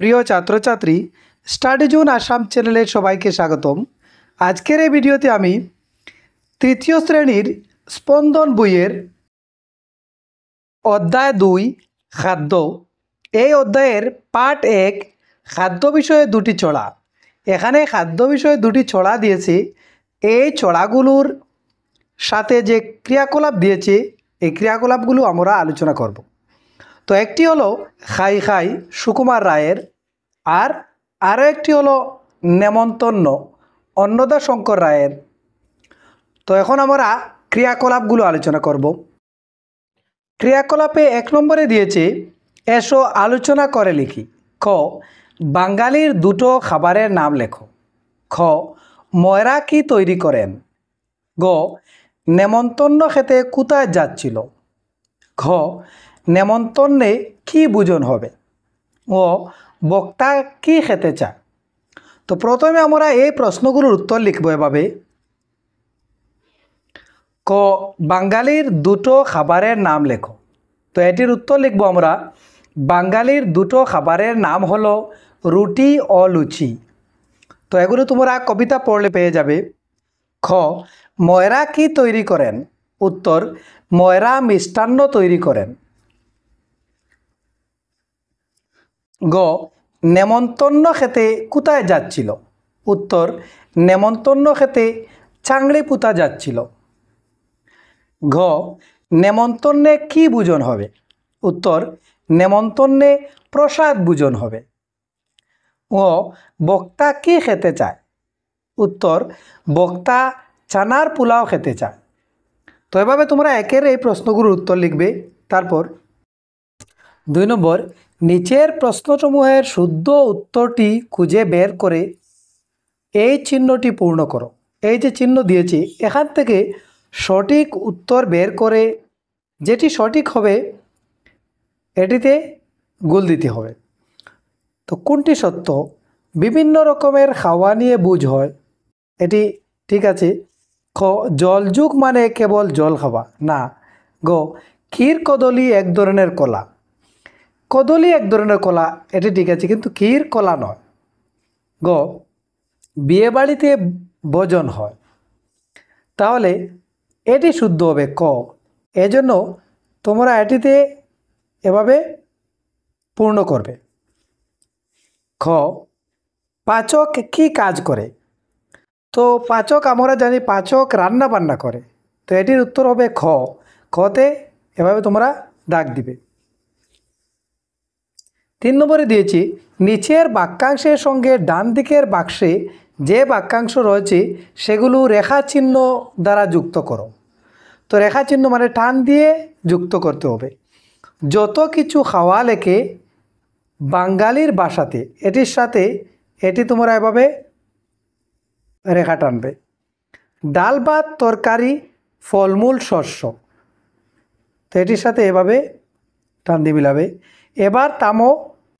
প্রিয় ছাত্রছাত্রী, study zone Assam চ্যানেলের সবাইকে স্বাগতম। আজকের এই ভিডিওতে আমি তৃতীয় শ্রেণীর স্পন্দন বইয়ের অধ্যায় 2 খাদ্য, এই অধ্যায়ের পার্ট 1 খাদ্য বিষয়ে দুটি ছড়া। এখানে খাদ্য বিষয়ে দুটি ছড়া দিয়েছে। এই ছড়াগুলোর সাথে যে ক্রিয়াকলাপ দিয়েছে, এই ক্রিয়াকলাপগুলো আমরা আলোচনা করব। তো একটি হলো খাই খাই সুকুমার রায়ের, আর আরও একটি হলো নেমন্তন্ন অন্নদা শঙ্কর রায়ের। তো এখন আমরা ক্রিয়াকলাপগুলো আলোচনা করব। ক্রিয়াকলাপে 1 নম্বরে দিয়েছে এসো আলোচনা করে লিখি। ক, বাঙালির দুটো খাবারের নাম লেখো। খ, ময়রা কি তৈরি করেন। গ, নেমন্তন্ন খেতে কোথায় যাচ্ছিল। ঘ, নেমন্তন্নে কি ভোজন হবে। ও, বক্তা কি খেতে চায়। তো প্রথমে আমরা এই প্রশ্নগুলোর উত্তর লিখব এভাবে। ক, বাঙালির দুটো খাবারের নাম লেখো। তো এটির উত্তর লিখব আমরা, বাঙালির দুটো খাবারের নাম হলো রুটি ও লুচি। তো এগুলো তোমরা কবিতা পড়লে পেয়ে যাবে। খ, ময়রা কি তৈরি করেন। উত্তর, ময়রা মিষ্টান্ন তৈরি করেন। গ, নেমন্তন্ন খেতে কোথায় যাচ্ছিল। উত্তর, নেমন্তন্ন খেতে চাংড়ি পুঁতা যাচ্ছিল। ঘ, নেমন্তন্নে কি ভোজন হবে। উত্তর, নেমন্তন্নে প্রসাদ ভোজন হবে। ও, বক্তা কি খেতে চায়। উত্তর, বক্তা চানার পোলাও খেতে চায়। তো এভাবে তোমরা একের এই প্রশ্নগুলোর উত্তর লিখবে। তারপর 2 নম্বর, নিচের প্রশ্নসমূহের শুদ্ধ উত্তরটি খুঁজে বের করে এই চিহ্নটি পূর্ণ করো। এই যে চিহ্ন দিয়েছি, এখান থেকে সঠিক উত্তর বের করে যেটি সঠিক হবে এটিতে গোল দিতে হবে। তো কোনটি সত্য। বিভিন্ন রকমের খাওয়া নিয়ে বুঝ হয়, এটি ঠিক আছে। খ, জলযুগ মানে কেবল জল খাওয়া না। গ, ক্ষীর কদলী এক ধরনের কলা। কদলী এক ধরনের কলা, এটি ঠিক আছে, কিন্তু ক্ষীর কলা নয়। গ, বিয়েবাড়িতে ভোজন হয়। তাহলে এটি শুদ্ধ হবে ক। এজন্য তোমরা এটিতে এভাবে পূর্ণ করবে। খ, পাচক কি কাজ করে। তো পাচক আমরা জানি পাচক রান্না বান্না করে। তো এটির উত্তর হবে খ। খতে এভাবে তোমরা দাগ দিবে। 3 নম্বরে দিয়েছি নিচের বাক্যাংশের সঙ্গে ডান দিকের বাক্সে যে বাক্যাংশ রয়েছে সেগুলো রেখা চিহ্ন দ্বারা যুক্ত করো। তো রেখা চিহ্ন মানে টান দিয়ে যুক্ত করতে হবে। যত কিছু খাওয়া লেখে বাঙালির বাসাতে, এটির সাথে এটি তোমরা এভাবে রেখা টানবে। ডাল ভাত তরকারি ফলমূল শস্য, তো এটির সাথে এভাবে টান দিয়ে মিলাবে। এবার তামো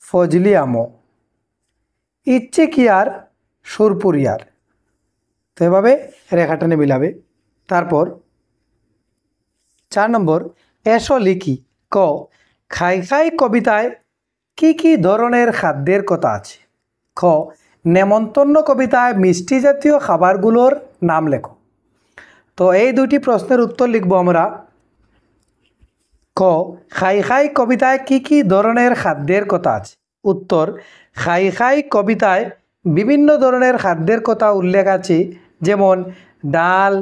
ফজলি আমো, ইচ্ছে কি আর সুরপুরিয়ার, তো এভাবে রেখা টানে মিলাবে। তারপর 4 নম্বর, এসো লিখি। ক, খাই খাই কবিতায় কি কি ধরনের খাদ্যের কথা আছে। খ, নেমন্তন্ন কবিতায় মিষ্টি জাতীয় খাবারগুলোর নাম লেখো। তো এই দুটি প্রশ্নের উত্তর লিখব আমরা। ক, খাই খাই কবিতায় কি কি ধরনের খাদ্যের কথা আছে। উত্তর, খাই খাই কবিতায় বিভিন্ন ধরনের খাদ্যের কথা উল্লেখ আছে, যেমন ডাল,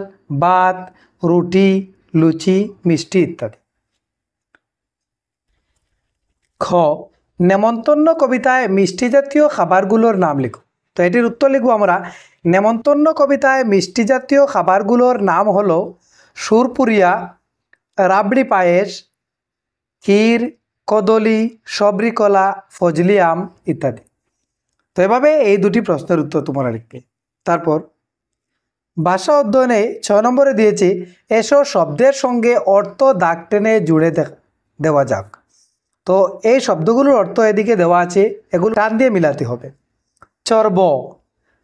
ভাত, রুটি, লুচি, মিষ্টি ইত্যাদি। খ, নেমন্তন্ন কবিতায় মিষ্টি জাতীয় খাবারগুলোর নাম লিখো। তো এটির উত্তর লিখব আমরা, নেমন্তন্ন কবিতায় মিষ্টি জাতীয় খাবারগুলোর নাম হলো সুরপুরিয়া, রাবড়ি পায়েস, ক্ষীর, কদলী, সবরি কলা, ফজলি আম ইত্যাদি। তো এভাবে এই দুটি প্রশ্নের উত্তর তোমরা লিখবে। তারপর ভাষা অধ্যয়নে 6 নম্বরে দিয়েছে এসো শব্দের সঙ্গে অর্থ দাগ টেনে জুড়ে দেওয়া যাক। তো এই শব্দগুলোর অর্থ এদিকে দেওয়া আছে, এগুলো টান দিয়ে মিলাতে হবে। চর্ব,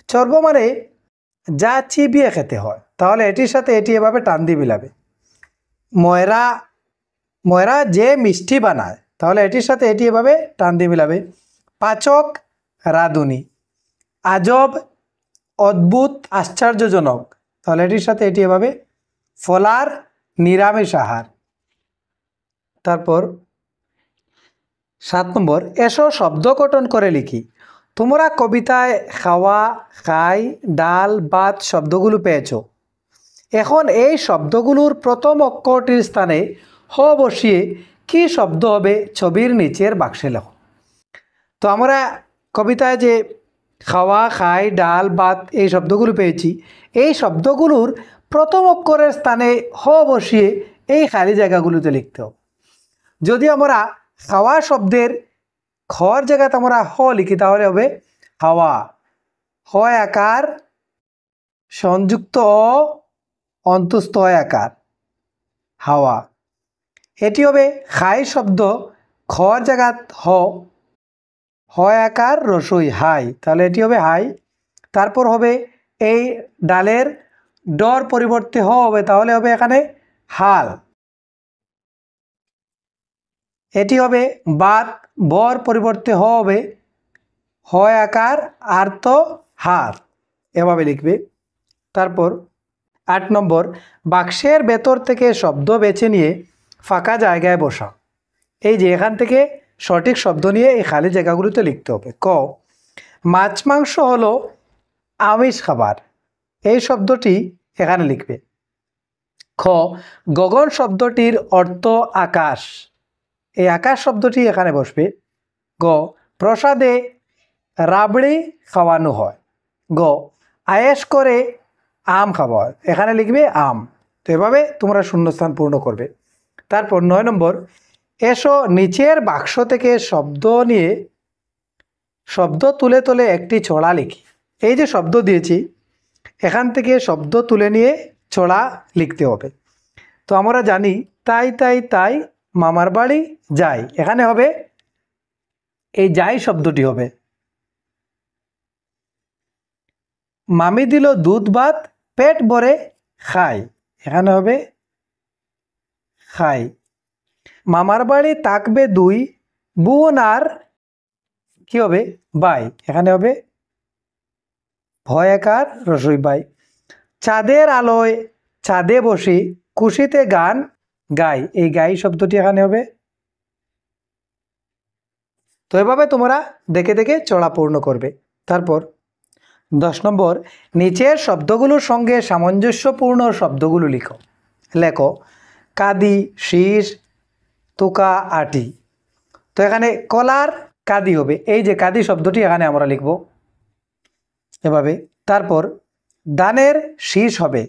চর্ব মানে যা চিবিয়ে খেতে হয়, তাহলে এটির সাথে এটি এভাবে টান দিয়ে মিলাবে। ময়রা, ময়রা যে মিষ্টি বানায়, তাহলে এটির সাথে এটি এভাবে টান দিয়ে মিলাবে। পাচক রাঁধুনি। আজব, অদ্ভুত, আশ্চর্যজনক, তাহলে এটির সাথে এটি এভাবে ফলার নিরামিষ আহার। তারপর 7 নম্বর, এসো শব্দ গঠন করে লিখি। তোমরা কবিতায় খাওয়া, খাই, ডাল, ভাত শব্দগুলো পেয়েছ। এখন এই শব্দগুলোর প্রথম অক্ষরটির স্থানে হ বসিয়ে কি শব্দ হবে ছবির নিচের বাক্সে লেখো। তো আমরা কবিতায় যে খাওয়া, খাই, ডাল, ভাত এই শব্দগুলো পেয়েছি, এই শব্দগুলোর প্রথম অক্ষরের স্থানে হ বসিয়ে এই খালি জায়গাগুলোতে লিখতে হবে। যদি আমরা খাওয়া শব্দের খর জায়গাতে আমরা হ লিখি তাহলে হবে হাওয়া, হয় আকার সংযুক্ত অ অন্তস্থ হয় আকার, হাওয়া। এটি হবে খাই শব্দ, খর জায়গাত হয় আকার রসই, হাই, তাহলে এটি হবে হাই। তারপর হবে এই ডালের ডর পরিবর্তে হ হবে, তাহলে হবে এখানে হাল। এটি হবে বাত, বর পরিবর্তে হ হবে হয় আকার আর্ত হার, এভাবে লিখবে। তারপর 8 নম্বর, বাক্সের ভেতর থেকে শব্দ বেছে নিয়ে ফাঁকা জায়গায় বসা। এই যে এখান থেকে সঠিক শব্দ নিয়ে এই খালি জায়গাগুলোতে লিখতে হবে। ক, মাছ মাংস হলো আমিষ খাবার, এই শব্দটি এখানে লিখবে। খ, গগন শব্দটির অর্থ আকাশ, এই আকাশ শব্দটি এখানে বসবে। গ, প্রসাদে রাবড়ি খাওয়ানো হয়। গ, আয়েশ করে আম খাওয়া হয়, এখানে লিখবে আম। তো এভাবে তোমরা শূন্যস্থান পূর্ণ করবে। তারপর 9 নম্বর, এসো নিচের বাক্স থেকে শব্দ নিয়ে শব্দ তুলে তুলে একটি ছড়া লিখি। এই যে শব্দ দিয়েছি এখান থেকে শব্দ তুলে নিয়ে ছড়া লিখতে হবে। তো আমরা জানি তাই তাই তাই মামার বাড়ি যাই, এখানে হবে এই যাই শব্দটি হবে। মামি দিল দুধ ভাত পেট ভরে খাই, এখানে হবে খাই। মামার বাড়ি থাকবে দুই বোন আর কি হবে বাই, এখানে হবে ভয় একার রসই বাই। চাঁদের আলোয় ছাদে বসি খুশিতে গান গাই, এই গাই শব্দটি এখানে হবে। তো এভাবে তোমরা দেখে দেখে চড়া পূর্ণ করবে। তারপর 10 নম্বর, নিচের শব্দগুলোর সঙ্গে সামঞ্জস্যপূর্ণ শব্দগুলো লিখো। লেখো কাদি, শীষ, তুকা, আটি। তো এখানে কলার কাদি হবে, এই যে কাদি শব্দটি এখানে আমরা লিখব এভাবে। তারপর দানের শীষ হবে,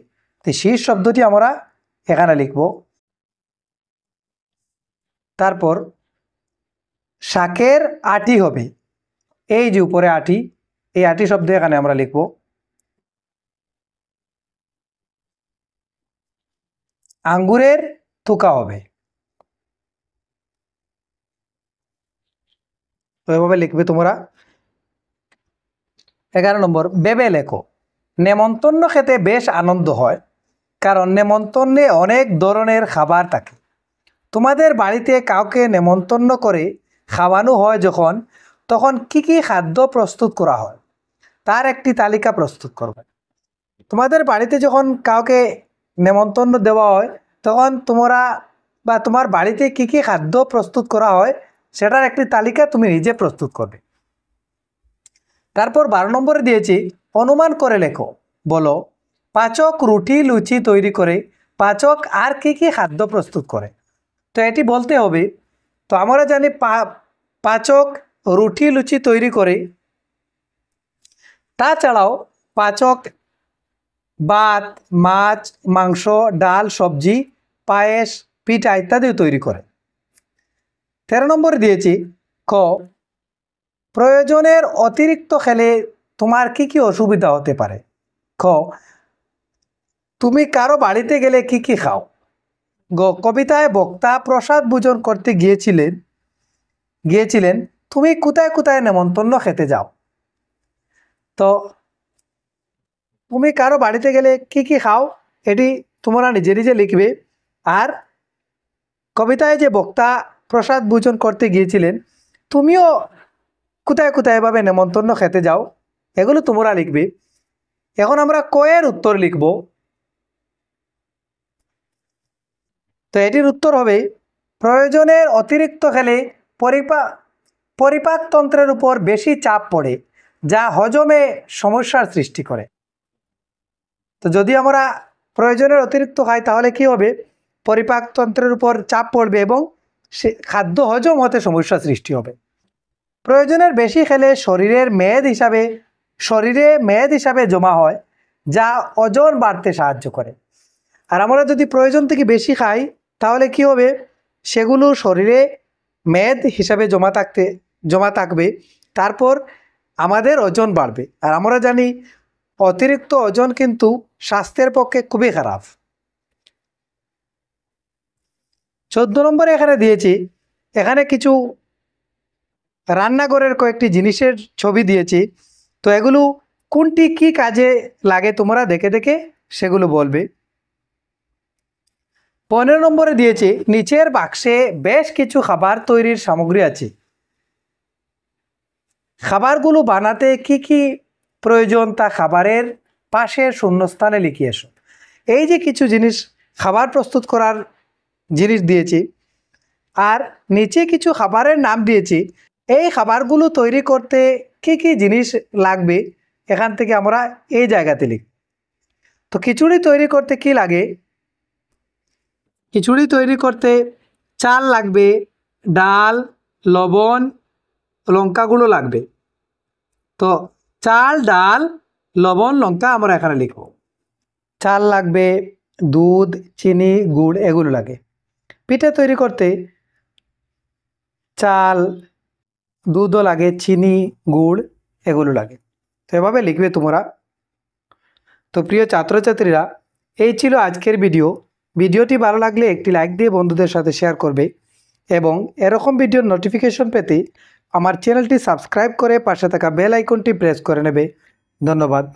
তো শীষ শব্দটি আমরা এখানে লিখব। তারপর শাকের আটি হবে, এই যে উপরে আটি, এই আটি শব্দ এখানে আমরা লিখব। আঙ্গুরের থুকা হবে, তো এভাবে লিখবে তোমরা। 11 নম্বর, ভেবে লেখো। নেমন্তন্ন খেতে বেশ আনন্দ হয়, কারণ নেমন্তন্নে অনেক ধরনের খাবার থাকে। তোমাদের বাড়িতে কাউকে নেমন্তন্ন করে খাওয়ানো হয় যখন, তখন কি কি খাদ্য প্রস্তুত করা হয় তার একটি তালিকা প্রস্তুত করবে। তোমাদের বাড়িতে যখন কাউকে নেমন্তন্ন দেওয়া হয় তখন তোমরা বা তোমার বাড়িতে কি কি খাদ্য প্রস্তুত করা হয় সেটার একটি তালিকা তুমি নিজে প্রস্তুত করবে। তারপর 12 নম্বরে দিয়েছি অনুমান করে লেখো। বলো পাচক রুটি লুচি তৈরি করে পাচক আর কি কি খাদ্য প্রস্তুত করে। তো এটি বলতে হবে। তো আমরা জানি পাচক রুটি লুচি তৈরি করে, তাছাড়াও পাচক ভাত, মাছ, মাংস, ডাল, সবজি, পায়েস, পিঠা ইত্যাদিও তৈরি করে। 13 নম্বরে দিয়েছি ক, প্রয়োজনের অতিরিক্ত খেলে তোমার কি কি অসুবিধা হতে পারে। খ, তুমি কারো বাড়িতে গেলে কি কি খাও। গ, কবিতায় বক্তা প্রসাদ ভোজন করতে গিয়েছিলেন তুমি কোথায় কোথায় নেমন্তন্ন খেতে যাও। তো তুমি কারো বাড়িতে গেলে কি কি খাও এটি তোমরা নিজে নিজে লিখবে। আর কবিতায় যে বক্তা প্রসাদ ভোজন করতে গিয়েছিলেন তুমিও কোথায় কোথায় এভাবে নেমন্তন্ন খেতে যাও, এগুলো তোমরা লিখবে। এখন আমরা কয়ের উত্তর লিখব। তো এটির উত্তর হবে, প্রয়োজনের অতিরিক্ত খেলে পরিপাকতন্ত্রের উপর বেশি চাপ পড়ে, যা হজমে সমস্যার সৃষ্টি করে। তো যদি আমরা প্রয়োজনের অতিরিক্ত খাই তাহলে কি হবে, পরিপাকতন্ত্রের উপর চাপ পড়বে এবং সে খাদ্য হজম হতে সমস্যা সৃষ্টি হবে। প্রয়োজনের বেশি খেলে শরীরে মেদ হিসাবে জমা হয়, যা ওজন বাড়তে সাহায্য করে। আর আমরা যদি প্রয়োজন থেকে বেশি খাই তাহলে কি হবে, সেগুলো শরীরে মেদ হিসাবে জমা থাকবে, তারপর আমাদের ওজন বাড়বে। আর আমরা জানি অতিরিক্ত ওজন কিন্তু স্বাস্থ্যের পক্ষে খুবই খারাপ। 14 নম্বরে এখানে দিয়েছি, এখানে কিছু রান্নাঘরের কয়েকটি জিনিসের ছবি দিয়েছি। তো এগুলো কোনটি কি কাজে লাগে তোমরা দেখে দেখে সেগুলো বলবে। 15 নম্বরে দিয়েছি, নিচের বাক্সে বেশ কিছু খাবার তৈরির সামগ্রী আছে, খাবারগুলো বানাতে কি কি প্রয়োজন তা খাবারের পাশের শূন্যস্থানে লিখে এসো। এই যে কিছু জিনিস খাবার প্রস্তুত করার জিনিস দিয়েছি আর নিচে কিছু খাবারের নাম দিয়েছি, এই খাবারগুলো তৈরি করতে কি কি জিনিস লাগবে এখান থেকে আমরা এই জায়গাতে লিখ। তো খিচুড়ি তৈরি করতে কি লাগে, খিচুড়ি তৈরি করতে চাল লাগবে, ডাল, লবণ, লঙ্কাগুলো লাগবে। তো চাল, ডাল, লবণ, লঙ্কা আমরা এখানে লিখব। চাল লাগবে, দুধ, চিনি, গুড় এগুলো লাগে। পিঠা তৈরি করতে চাল, দুধও লাগে, চিনি, গুড় এগুলো লাগে। তো এভাবে লিখবে তোমরা। তো প্রিয় ছাত্রছাত্রীরা, এই ছিল আজকের ভিডিওটি ভালো লাগলে একটি লাইক দিয়ে বন্ধুদের সাথে শেয়ার করবে এবং এরকম ভিডিওর নোটিফিকেশন পেতে আমার চ্যানেলটি সাবস্ক্রাইব করে পাশে থাকা বেল আইকনটি প্রেস করে নেবে। ধন্যবাদ।